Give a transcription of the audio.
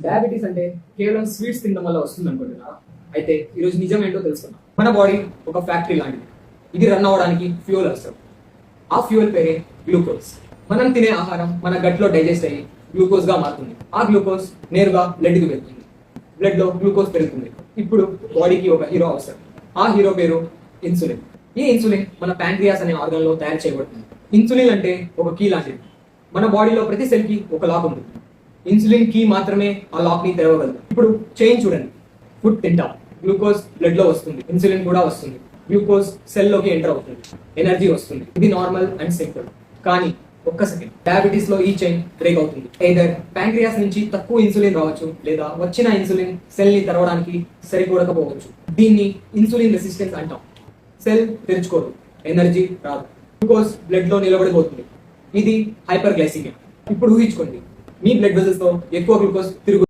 Diabetes అంటే కేవలం sweets తినడం వల్ల వస్తుంది అనుకుంటున్నారా? అయితే ఈరోజు నిజం ఏంటో తెలుసుకున్నాం. మన బాడీ ఒక ఫ్యాక్టరీ లాంటిది. ఇది రన్ అవ్వడానికి ఫ్యూయల్ అవసరం. ఆ ఫ్యూయల్ పేరే గ్లూకోజ్. మనం తినే ఆహారం మన గట్లో డైజెస్ట్ అయ్యి గ్లూకోజ్ గా మారుతుంది. ఆ గ్లూకోజ్ నేరుగా బ్లడ్ కి వెళ్తుంది. బ్లడ్ లో గ్లూకోజ్ పెరుగుతుంది. ఇప్పుడు బాడీకి ఒక హీరో అవసరం. ఆ హీరో పేరు ఇన్సులిన్. ఈ ఇన్సులిన్ మన ప్యాంక్రియాస్ అనే ఆర్గన్ లో తయారు చేయబడుతుంది. ఇన్సులిన్ అంటే ఒక కీ లాంటిది. మన బాడీలో ప్రతి సెల్ కి ఒక లాక్ ఉంటుంది. ఇన్సులిన్ కీ మాత్రమే ఆ లాక్ ని తెరవగలదు. ఇప్పుడు చైన్ చూడండి. ఫుడ్ తింటాం, గ్లూకోజ్ బ్లడ్ లో వస్తుంది, ఇన్సులిన్ కూడా వస్తుంది. గ్లూకోజ్ సెల్ లోకి ఎంటర్ అవుతుంది, ఎనర్జీ వస్తుంది. ఇది నార్మల్ అండ్ సింపుల్. కానీ ఒక్క సెకండ్, డయాబెటీస్ లో ఈ చైన్ బ్రేక్ అవుతుంది. ఎయిదర్ ప్యాంక్రియాస్ నుంచి తక్కువ ఇన్సులిన్ రావచ్చు, లేదా వచ్చిన ఇన్సులిన్ సెల్ ని తెరవడానికి సరిపోకపోవచ్చు. దీన్ని ఇన్సులిన్ రెసిస్టెన్స్ అంటాం. సెల్ తెరుచుకోదు, ఎనర్జీ రాదు, గ్లూకోజ్ బ్లడ్ లో నిలబడిపోతుంది. ఇది హైపర్ గ్లైసిమియా. ఇప్పుడు ఊహించుకోండి, మీ బ్లడ్ వెజల్స్ తో ఎక్కువ గ్లూకోజ్ తిరుగు